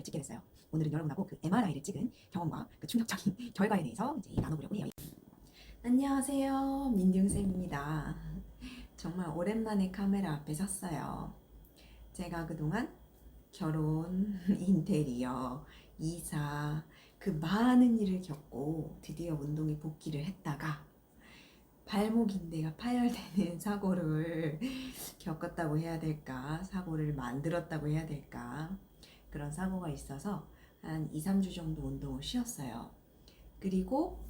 MRI를 찍게 됐어요. 오늘은 여러분하고 그 MRI를 찍은 경험과 그 충격적인 결과에 대해서 이제 나눠보려고 해요. 안녕하세요, 민경쌤입니다. 정말 오랜만에 카메라 앞에 섰어요. 제가 그동안 결혼, 인테리어, 이사, 그 많은 일을 겪고 드디어 운동에 복귀를 했다가 발목 인대가 파열되는 사고를 겪었다고 해야 될까? 사고를 만들었다고 해야 될까? 그런 사고가 있어서 한 2, 3주 정도 운동을 쉬었어요. 그리고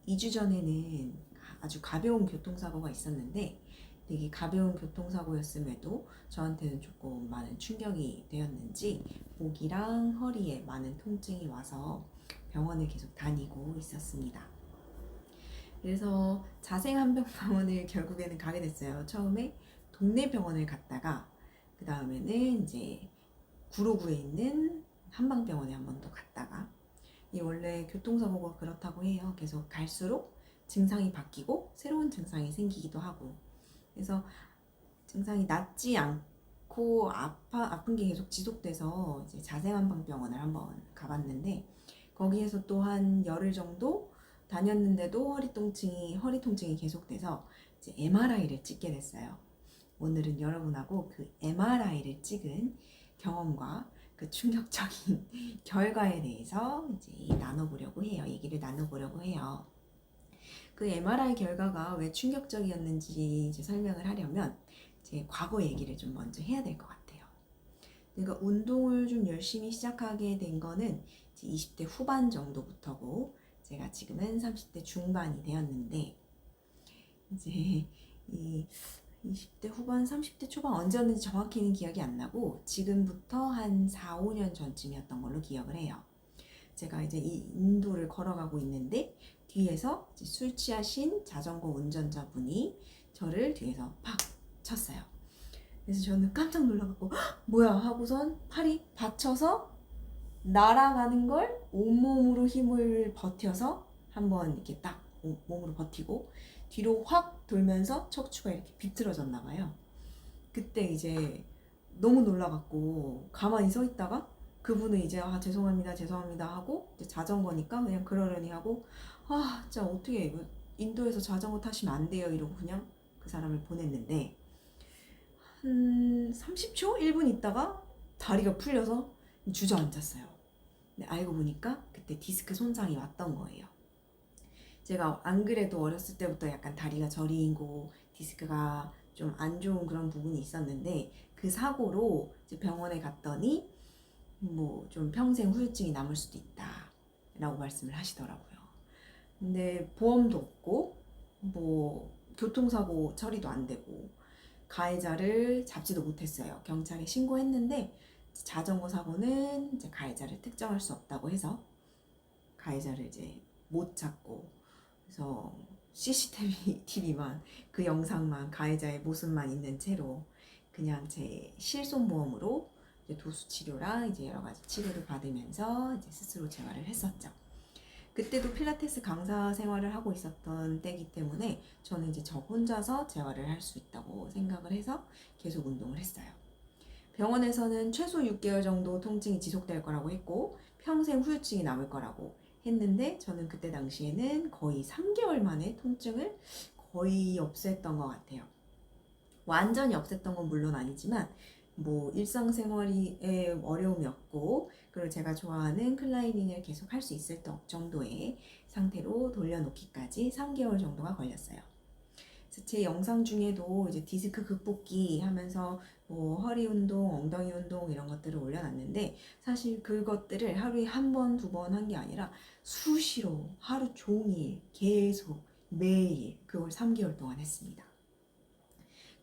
2주 전에는 아주 가벼운 교통사고가 있었는데 되게 가벼운 교통사고였음에도 저한테는 조금 많은 충격이 되었는지 목이랑 허리에 많은 통증이 와서 병원을 계속 다니고 있었습니다. 그래서 자생한병원을 결국에는 가게 됐어요. 처음에 동네 병원을 갔다가 그 다음에는 이제 구로구에 있는 한방병원에 한 번 더 갔다가 이 원래 교통사고가 그렇다고 해요. 계속 갈수록 증상이 바뀌고 새로운 증상이 생기기도 하고 그래서 증상이 낫지 않고 아픈 게 계속 지속돼서 이제 자생한방병원을 한번 가봤는데 거기에서 또 한 열흘 정도 다녔는데도 허리 통증이 계속돼서 이제 MRI를 찍게 됐어요. 오늘은 여러분하고 그 MRI를 찍은 경험과 그 충격적인 결과에 대해서 이제 나눠보려고 해요. 얘기를 나눠보려고 해요. 그 MRI 결과가 왜 충격적이었는지 이제 설명을 하려면 제 과거 얘기를 좀 먼저 해야 될 것 같아요. 그러니까 운동을 좀 열심히 시작하게 된 거는 이제 20대 후반 정도부터고 제가 지금은 30대 중반이 되었는데 이제 이 20대 후반, 30대 초반 언제였는지 정확히는 기억이 안 나고 지금부터 한 4, 5년 전쯤이었던 걸로 기억을 해요. 제가 이제 이 인도를 걸어가고 있는데 뒤에서 이제 술 취하신 자전거 운전자분이 저를 뒤에서 팍 쳤어요. 그래서 저는 깜짝 놀라갖고 뭐야 하고선 팔이 받쳐서 날아가는 걸 온몸으로 힘을 버텨서 한번 이렇게 딱 몸으로 버티고 뒤로 확 돌면서 척추가 이렇게 비틀어졌나 봐요. 그때 이제 너무 놀라갖고 가만히 서 있다가 그분은 이제 죄송합니다 죄송합니다 하고 이제 자전거니까 그냥 그러려니 하고 진짜 어떻게 인도에서 자전거 타시면 안 돼요 이러고 그냥 그 사람을 보냈는데 한 30초? 1분 있다가 다리가 풀려서 주저앉았어요. 근데 알고 보니까 그때 디스크 손상이 왔던 거예요. 제가 안 그래도 어렸을 때부터 약간 다리가 저리고 디스크가 좀 안 좋은 그런 부분이 있었는데 그 사고로 이제 병원에 갔더니 뭐 좀 평생 후유증이 남을 수도 있다 라고 말씀을 하시더라고요. 근데 보험도 없고 뭐 교통사고 처리도 안 되고 가해자를 잡지도 못했어요. 경찰에 신고했는데 자전거 사고는 이제 가해자를 특정할 수 없다고 해서 가해자를 이제 못 찾고 그래서 CCTV만 그 영상만 가해자의 모습만 있는 채로 그냥 제 실손보험으로 이제 도수 치료랑 이제 여러 가지 치료를 받으면서 이제 스스로 재활을 했었죠. 그때도 필라테스 강사 생활을 하고 있었던 때이기 때문에 저는 이제 저 혼자서 재활을 할 수 있다고 생각을 해서 계속 운동을 했어요. 병원에서는 최소 6개월 정도 통증이 지속될 거라고 했고 평생 후유증이 남을 거라고 했는데 저는 그때 당시에는 거의 3개월 만에 통증을 거의 없앴던 것 같아요. 완전히 없앴던 건 물론 아니지만 뭐 일상생활에 어려움이 없고 그리고 제가 좋아하는 클라이밍을 계속 할 수 있을 정도의 상태로 돌려놓기까지 3개월 정도가 걸렸어요. 제 영상 중에도 이제 디스크 극복기 하면서 뭐 허리 운동, 엉덩이 운동 이런 것들을 올려놨는데 사실 그것들을 하루에 한 번, 두 번 한 게 아니라 수시로 하루 종일 계속 매일 그걸 3개월 동안 했습니다.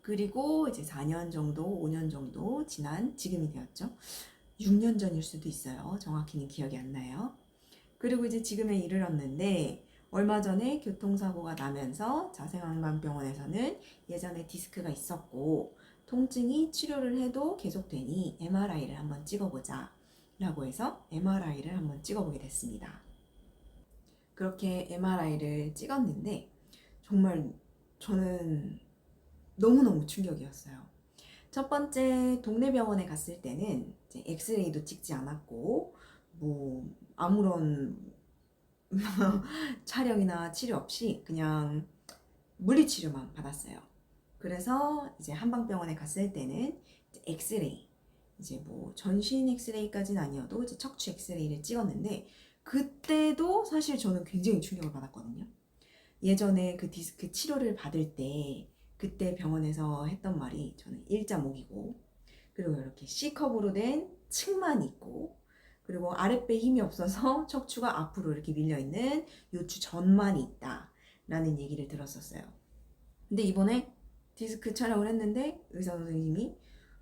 그리고 이제 4년 정도, 5년 정도 지난 지금이 되었죠. 6년 전일 수도 있어요. 정확히는 기억이 안 나요. 그리고 이제 지금에 이르렀는데 얼마 전에 교통사고가 나면서 자생한방병원에서는 예전에 디스크가 있었고 통증이 치료를 해도 계속되니 MRI를 한번 찍어보자 라고 해서 MRI를 한번 찍어보게 됐습니다. 그렇게 MRI를 찍었는데 정말 저는 너무너무 충격이었어요. 첫 번째 동네 병원에 갔을 때는 이제 엑스레이도 찍지 않았고 뭐 아무런 촬영이나 치료 없이 그냥 물리치료만 받았어요. 그래서 이제 한방병원에 갔을 때는 이제 엑스레이, 이제 뭐 전신 엑스레이까지는 아니어도 이제 척추 엑스레이를 찍었는데, 그때도 사실 저는 굉장히 충격을 받았거든요. 예전에 그 디스크 치료를 받을 때 그때 병원에서 했던 말이, 저는 일자목이고, 그리고 이렇게 C컵으로 된 층만 있고, 그리고 아랫배 힘이 없어서 척추가 앞으로 이렇게 밀려있는 요추 전만이 있다 라는 얘기를 들었었어요. 근데 이번에 디스크 촬영을 했는데 의사 선생님이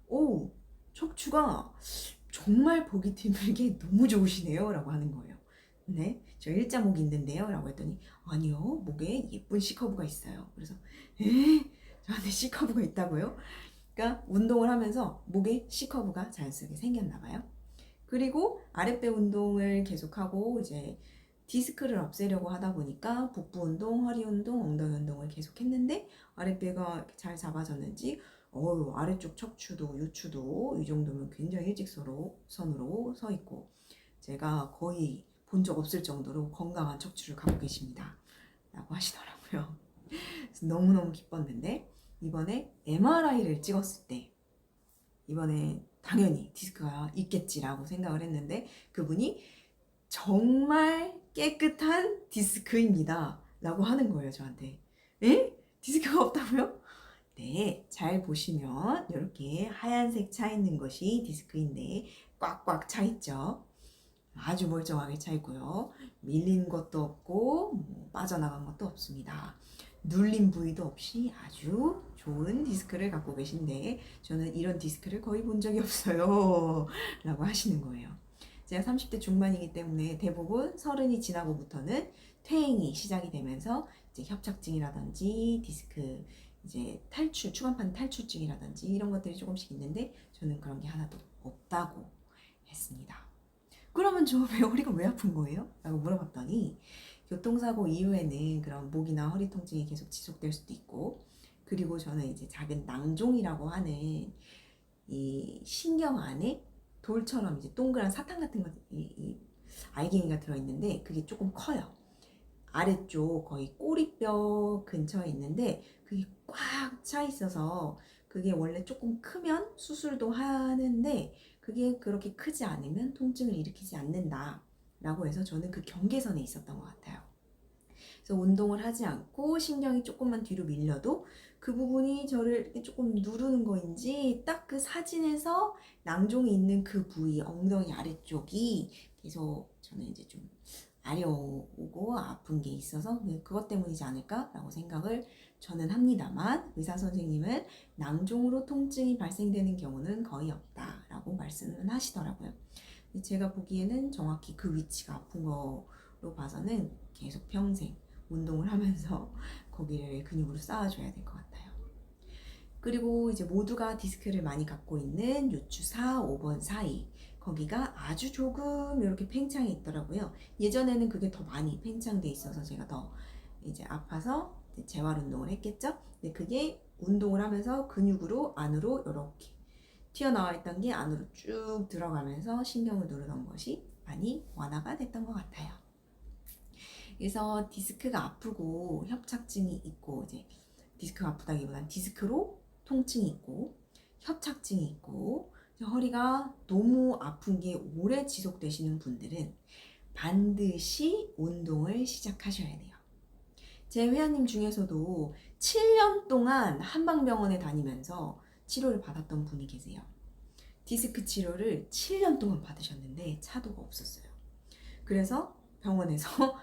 오, 척추가 정말 보기 드물게 너무 좋으시네요 라고 하는 거예요. 네, 저 일자목이 있는데요 라고 했더니, 아니요, 목에 예쁜 C커브가 있어요. 그래서 저한테 C커브가 있다고요? 그러니까 운동을 하면서 목에 C커브가 자연스럽게 생겼나 봐요. 그리고 아랫배 운동을 계속하고 이제 디스크를 없애려고 하다 보니까 북부 운동, 허리 운동, 엉덩이 운동을 계속 했는데, 아랫배가 잘 잡아졌는지 아래쪽 척추도 요추도 이 정도면 굉장히 일직선으로 서 있고, 제가 거의 본 적 없을 정도로 건강한 척추를 갖고 계십니다 라고 하시더라고요. 그래서 너무너무 기뻤는데, 이번에 MRI를 찍었을 때, 이번에 당연히 디스크가 있겠지라고 생각을 했는데, 그분이 정말 깨끗한 디스크입니다 라고 하는 거예요, 저한테. 에? 디스크가 없다고요? 네, 잘 보시면 이렇게 하얀색 차 있는 것이 디스크인데 꽉꽉 차 있죠. 아주 멀쩡하게 차 있고요. 밀린 것도 없고 뭐 빠져나간 것도 없습니다. 눌린 부위도 없이 아주 좋은 디스크를 갖고 계신데, 저는 이런 디스크를 거의 본 적이 없어요 라고 하시는 거예요. 제가 30대 중반이기 때문에 대부분 30이 지나고부터는 퇴행이 시작이 되면서 이제 협착증이라든지 디스크 이제 탈출, 추간판 탈출증이라든지 이런 것들이 조금씩 있는데, 저는 그런 게 하나도 없다고 했습니다. 그러면 저 허리가 왜 아픈 거예요? 라고 물어봤더니, 교통사고 이후에는 그런 목이나 허리 통증이 계속 지속될 수도 있고, 그리고 저는 이제 작은 낭종이라고 하는 이 신경 안에 돌처럼 이제 동그란 사탕 같은 거, 이 알갱이가 들어있는데 그게 조금 커요. 아래쪽 거의 꼬리뼈 근처에 있는데 그게 꽉 차 있어서, 그게 원래 조금 크면 수술도 하는데 그게 그렇게 크지 않으면 통증을 일으키지 않는다 라고 해서, 저는 그 경계선에 있었던 것 같아요. 그래서 운동을 하지 않고 신경이 조금만 뒤로 밀려도 그 부분이 저를 이렇게 조금 누르는 거인지, 딱 그 사진에서 낭종이 있는 그 부위, 엉덩이 아래쪽이 계속 저는 이제 좀 아려오고 아픈 게 있어서 그것 때문이지 않을까라고 생각을 저는 합니다만, 의사 선생님은 낭종으로 통증이 발생되는 경우는 거의 없다라고 말씀을 하시더라고요. 제가 보기에는 정확히 그 위치가 아픈 거로 봐서는 계속 평생 운동을 하면서 거기를 근육으로 쌓아줘야 될 것 같아요. 그리고 이제 모두가 디스크를 많이 갖고 있는 요추 4, 5번 사이, 거기가 아주 조금 이렇게 팽창이 있더라고요. 예전에는 그게 더 많이 팽창돼 있어서 제가 더 이제 아파서 이제 재활 운동을 했겠죠. 근데 그게 운동을 하면서 근육으로 안으로 이렇게 튀어나와 있던 게 안으로 쭉 들어가면서 신경을 누르던 것이 많이 완화가 됐던 것 같아요. 그래서 디스크가 아프고 협착증이 있고, 이제 디스크가 아프다기보다는 디스크로 통증이 있고 협착증이 있고 허리가 너무 아픈 게 오래 지속되시는 분들은 반드시 운동을 시작하셔야 돼요. 제 회원님 중에서도 7년 동안 한방병원에 다니면서 치료를 받았던 분이 계세요. 디스크 치료를 7년 동안 받으셨는데 차도가 없었어요. 그래서 병원에서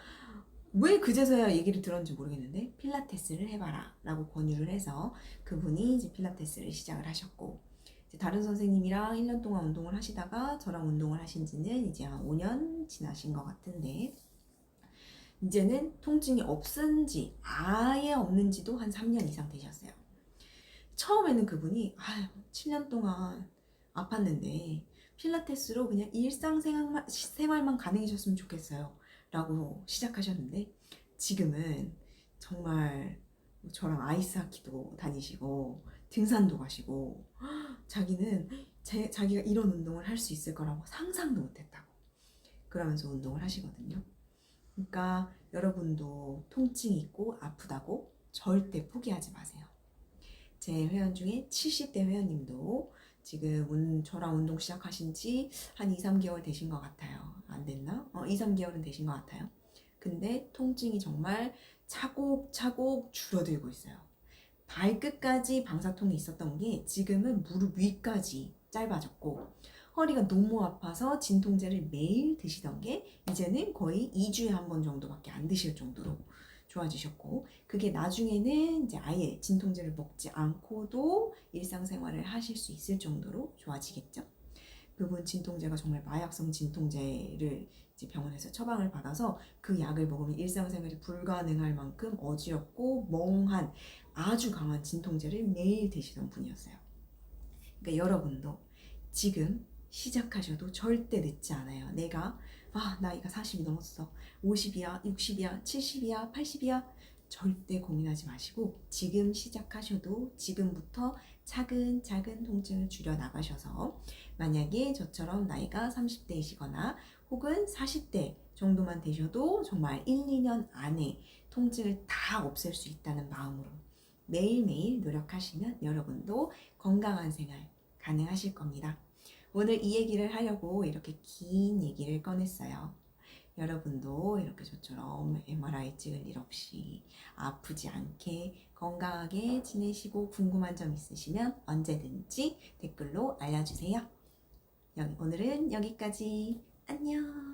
왜 그제서야 얘기를 들었는지 모르겠는데 필라테스를 해봐라 라고 권유를 해서 그분이 이제 필라테스를 시작을 하셨고, 이제 다른 선생님이랑 1년 동안 운동을 하시다가 저랑 운동을 하신 지는 이제 한 5년 지나신 것 같은데, 이제는 통증이 없은지 아예 없는지도 한 3년 이상 되셨어요. 처음에는 그분이 7년 동안 아팠는데 필라테스로 그냥 일상생활만 가능해졌으면 좋겠어요 라고 시작하셨는데, 지금은 정말 저랑 아이스하키도 다니시고 등산도 가시고, 자기는 자기가 이런 운동을 할 수 있을 거라고 상상도 못했다고. 그러면서 운동을 하시거든요. 그러니까 여러분도 통증이 있고 아프다고 절대 포기하지 마세요. 제 회원 중에 70대 회원님도 지금 저랑 운동 시작하신 지 한 2, 3개월 되신 것 같아요. 안 됐나? 2, 3개월은 되신 것 같아요. 근데 통증이 정말 차곡차곡 줄어들고 있어요. 발끝까지 방사통이 있었던 게 지금은 무릎 위까지 짧아졌고, 허리가 너무 아파서 진통제를 매일 드시던 게 이제는 거의 2주에 한 번 정도밖에 안 드실 정도로 좋아지셨고, 그게 나중에는 이제 아예 진통제를 먹지 않고도 일상생활을 하실 수 있을 정도로 좋아지겠죠. 그분 진통제가 정말 마약성 진통제를 이제 병원에서 처방을 받아서 그 약을 먹으면 일상생활이 불가능할 만큼 어지럽고 멍한 아주 강한 진통제를 매일 드시던 분이었어요. 그러니까 여러분도 지금 시작하셔도 절대 늦지 않아요. 내가 나이가 40이 넘었어. 50이야, 60이야, 70이야, 80이야. 절대 고민하지 마시고 지금 시작하셔도 지금부터 차근차근 통증을 줄여 나가셔서 만약에 저처럼 나이가 30대이시거나 혹은 40대 정도만 되셔도 정말 1, 2년 안에 통증을 다 없앨 수 있다는 마음으로 매일매일 노력하시면 여러분도 건강한 생활 가능하실 겁니다. 오늘 이 얘기를 하려고 이렇게 긴 얘기를 꺼냈어요. 여러분도 이렇게 저처럼 MRI 찍을 일 없이 아프지 않게 건강하게 지내시고 궁금한 점 있으시면 언제든지 댓글로 알려주세요. 오늘은 여기까지. 안녕.